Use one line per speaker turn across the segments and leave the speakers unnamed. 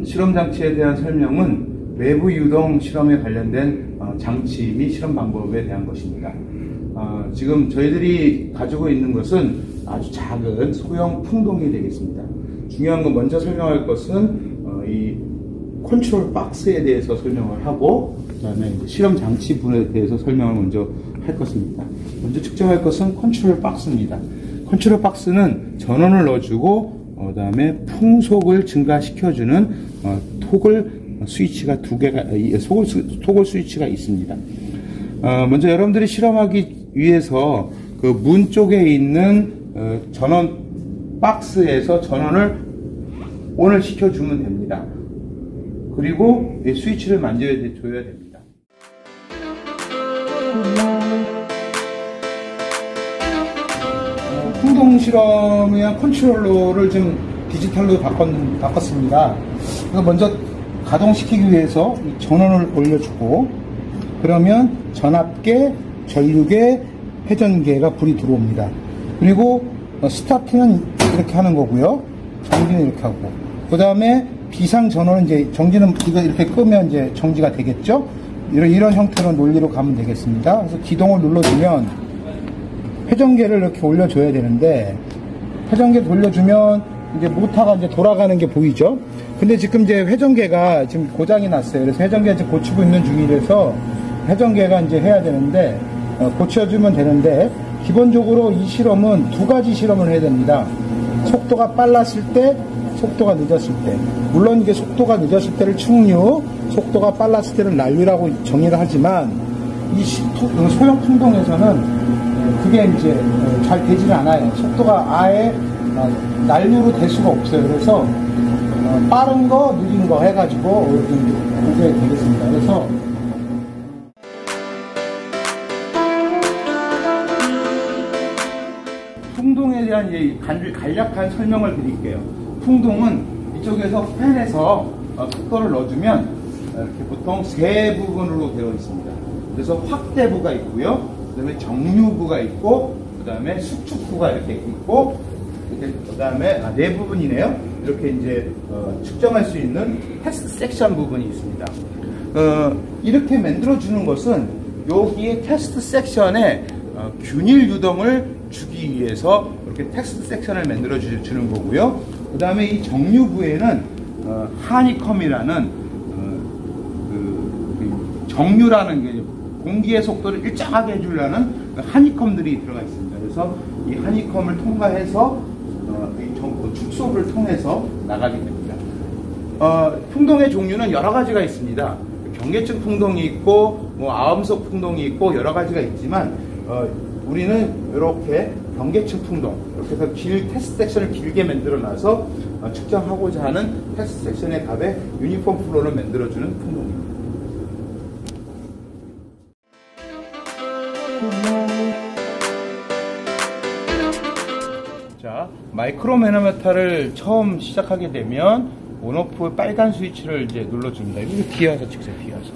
실험 장치에 대한 설명은 외부 유동 실험에 관련된 장치 및 실험 방법에 대한 것입니다. 지금 저희들이 가지고 있는 것은 아주 작은 소형 풍동이 되겠습니다. 중요한 건 먼저 설명할 것은 이 컨트롤 박스에 대해서 설명을 하고, 그 다음에 실험 장치 분에 대해서 설명을 먼저 할 것입니다. 먼저 측정할 것은 컨트롤 박스입니다. 컨트롤 박스는 전원을 넣어주고, 그 다음에 풍속을 증가시켜주는 토글 스위치가 두 개가, 토글 스위치가 있습니다. 먼저 여러분들이 실험하기 위해서 그 문 쪽에 있는 전원 박스에서 전원을 ON을 시켜주면 됩니다. 그리고 이 스위치를 만져줘야 됩니다. 풍동 실험에 의한 컨트롤러를 좀 디지털로 바꿨습니다. 그래서 먼저 가동시키기 위해서 이 전원을 올려주고, 그러면 전압계, 전류계, 회전계가 불이 들어옵니다. 그리고 스타트는 이렇게 하는 거고요. 정지는 이렇게 하고, 그 다음에 비상 전원은 이제 정지는 이거 이렇게 끄면 이제 정지가 되겠죠. 이런 형태로 논리로 가면 되겠습니다. 그래서 기동을 눌러주면 회전계를 이렇게 올려줘야 되는데, 회전계 돌려주면 이제 모터가 이제 돌아가는 게 보이죠. 근데 지금 이제 회전계가 지금 고장이 났어요. 그래서 회전계 이제 고치고 있는 중이라서 회전계가 이제 해야 되는데, 고쳐주면 되는데, 기본적으로 이 실험은 두 가지 실험을 해야 됩니다. 속도가 빨랐을 때, 속도가 늦었을 때. 물론 이게 속도가 늦었을 때를 충류, 속도가 빨랐을 때를 난류라고 정의를 하지만, 이 소형 풍동에서는 그게 이제 잘 되지는 않아요. 속도가 아예 난류로 될 수가 없어요. 그래서 빠른 거, 느린 거 해가지고 보게 되겠습니다. 그래서 풍동에 대한 간략한 설명을 드릴게요. 풍동은 이쪽에서 팬에서 속도를 넣어주면 이렇게 보통 세 부분으로 되어 있습니다. 그래서 확대부가 있고요, 그 다음에 정류부가 있고, 그 다음에 수축부가 이렇게 있고, 그 다음에 네 부분이네요. 이렇게 이제 측정할 수 있는 테스트 섹션 부분이 있습니다. 이렇게 만들어 주는 것은 여기에 테스트 섹션에 균일 유동을 주기 위해서 이렇게 테스트 섹션을 만들어 주는 거고요. 그 다음에 이 정류부에는 하니컴이라는 정류라는 게 공기의 속도를 일정하게 해주려는 하니컴들이 들어가 있습니다. 그래서 이 하니컴을 통과해서 축소를 통해서 나가게 됩니다. 풍동의 종류는 여러 가지가 있습니다. 경계층 풍동이 있고, 아음속 풍동이 있고, 여러 가지가 있지만, 우리는 이렇게 경계층 풍동, 이렇게 해서 테스트 섹션을 길게 만들어 놔서 측정하고자 하는 테스트 섹션의 값에 유니폼 플로를 만들어주는 풍동입니다. 자, 마이크로 매너메터를 처음 시작하게 되면 온오프 빨간 스위치를 이제 눌러줍니다. 이렇게 뒤에 와서 찍으세요. 뒤에 와서.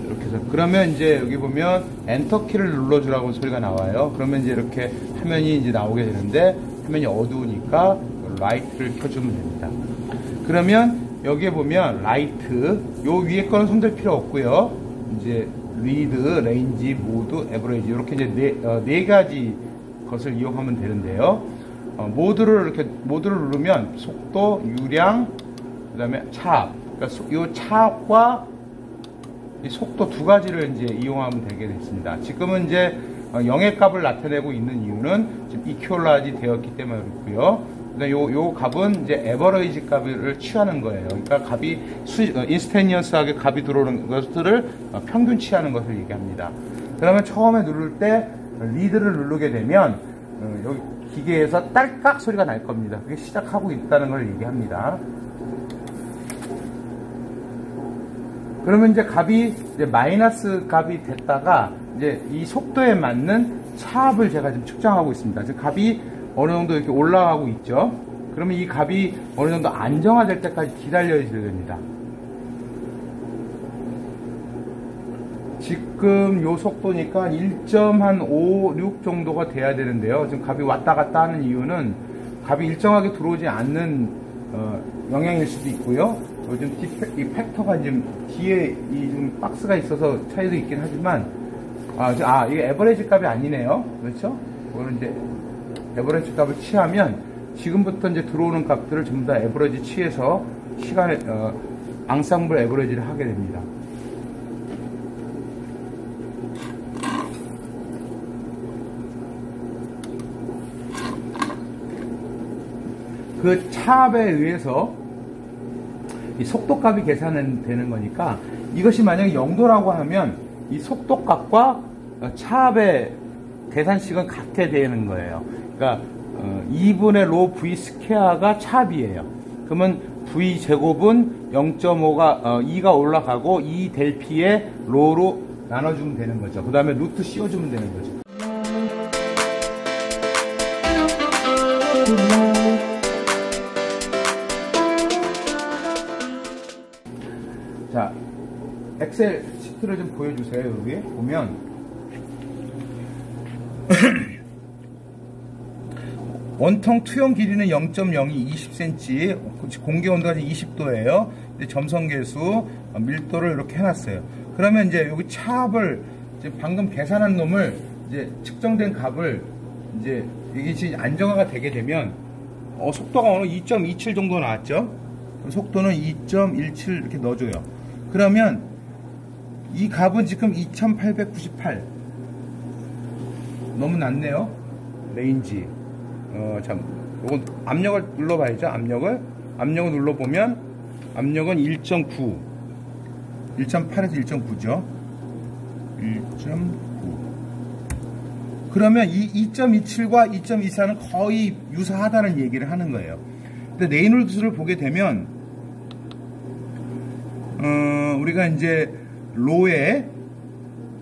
이렇게 해서. 그러면 이제 여기 보면 엔터키를 눌러주라고 소리가 나와요. 그러면 이제 이렇게 화면이 이제 나오게 되는데, 화면이 어두우니까 라이트를 켜주면 됩니다. 그러면 여기에 보면 라이트, 요 위에 거는 손댈 필요 없고요. 이제 리드, 레인지, 모드, 에버레이지, 이렇게 이제 네 가지 것을 이용하면 되는데요. 모드를 누르면 속도, 유량, 그 다음에 차압. 그러니까 이 차압과 이 속도 두 가지를 이제 이용하면 되게 됐습니다. 지금은 이제 0의 값을 나타내고 있는 이유는 지금 이퀄라이즈 되었기 때문에 그렇고요. 그다음에 요 값은 이제 에버레이지 값을 취하는 거예요. 그러니까 값이 인스테니어스하게 값이 들어오는 것들을 평균 취하는 것을 얘기합니다. 그러면 처음에 누를 때 리드를 누르게 되면 여기 기계에서 딸깍 소리가 날 겁니다. 그게 시작하고 있다는 걸 얘기합니다. 그러면 이제 값이 이제 마이너스 값이 됐다가 이제 이 속도에 맞는 차압을 제가 지금 측정하고 있습니다. 지금 값이 어느 정도 이렇게 올라가고 있죠. 그러면 이 값이 어느 정도 안정화될 때까지 기다려야 됩니다. 지금 요 속도니까 1.56 정도가 돼야 되는데요. 지금 값이 왔다 갔다 하는 이유는 값이 일정하게 들어오지 않는 영향일 수도 있고요. 요즘 이 팩터가 지금 뒤에 좀 박스가 있어서 차이도 있긴 하지만, 이게 에버리지 값이 아니네요. 그렇죠? 이거는 이제 에버리지 값을 취하면 지금부터 이제 들어오는 값들을 전부 다 에버리지 취해서 앙상블 에버리지를 하게 됩니다. 그 차압에 의해서 이 속도값이 계산되는 거니까, 이것이 만약에 0도라고 하면 이 속도값과 차압의 계산식은 같게 되는 거예요. 그러니까 2분의 로 v 스퀘어가 차압이에요. 그러면 v 제곱은 0.5가 2가 올라가고 2 델 p에 로로 나눠주면 되는 거죠. 그 다음에 루트 씌워주면 되는 거죠. 자, 엑셀 시트를 좀 보여주세요. 여기 보면 원통 투영 길이는 0.02 20cm, 공기 온도가 20도예요. 점성계수, 밀도를 이렇게 해놨어요. 그러면 이제 여기 차압을 이제 방금 계산한 놈을 이제 측정된 값을 이제 이게 지금 안정화가 되게 되면 속도가 어느 2.27 정도 나왔죠. 속도는 2.17 이렇게 넣어줘요. 그러면 이 값은 지금 2898. 너무 낮네요. 레인지. 참, 요건 압력을 눌러봐야죠. 압력을 눌러보면 압력은 1.9. 1.8에서 1.9죠. 1.9. 그러면 이 2.27과 2.24는 거의 유사하다는 얘기를 하는 거예요. 근데 레이놀드를 보게 되면 우리가 이제 로에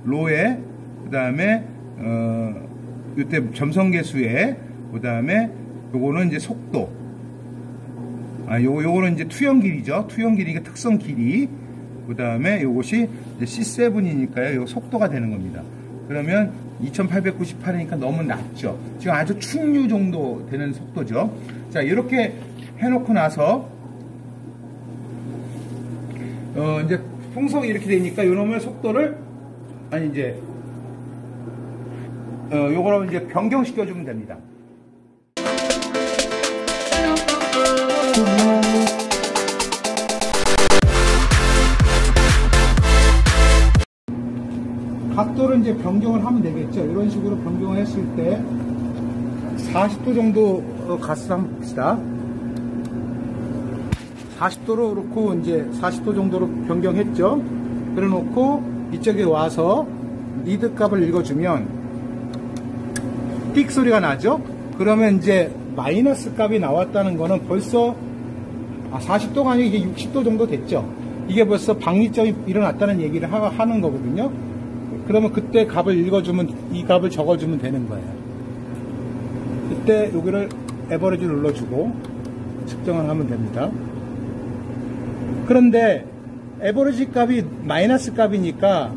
그 다음에 이때 점성계수에 그 다음에 요거는 이제 속도, 요거는 이제 투영 길이죠. 투영 길이가 특성 길이. 그 다음에 요것이 이제 C7이니까요. 요 속도가 되는 겁니다. 그러면 2898이니까 너무 낮죠. 지금 아주 충류 정도 되는 속도죠. 자, 이렇게 해놓고 나서 이제 풍속이 이렇게 되니까 요놈의 속도를 요거를 이제 변경시켜 주면 됩니다. 각도를 이제 변경을 하면 되겠죠. 이런 식으로 변경을 했을 때 40도 정도 가스 한번 봅시다. 40도로 그렇고 이제 40도 정도로 변경했죠. 그래 놓고 이쪽에 와서 리드 값을 읽어주면 삑 소리가 나죠. 그러면 이제 마이너스 값이 나왔다는 거는 벌써 40도가 아니고 이게 60도 정도 됐죠. 이게 벌써 박리점이 일어났다는 얘기를 하는 거거든요. 그러면 그때 값을 읽어주면, 이 값을 적어주면 되는 거예요. 그때 여기를 에버리지 눌러주고 측정을 하면 됩니다. 그런데 에버리지 값이 마이너스 값이니까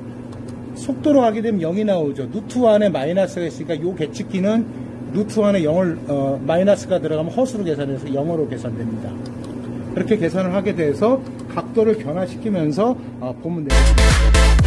속도로 가게 되면 0이 나오죠. 루트 안에 마이너스가 있으니까 이 계측기는 루트 안에 0을 마이너스가 들어가면 허수로 계산해서 0으로 계산됩니다. 그렇게 계산을 하게 돼서 각도를 변화시키면서 보면 됩니다.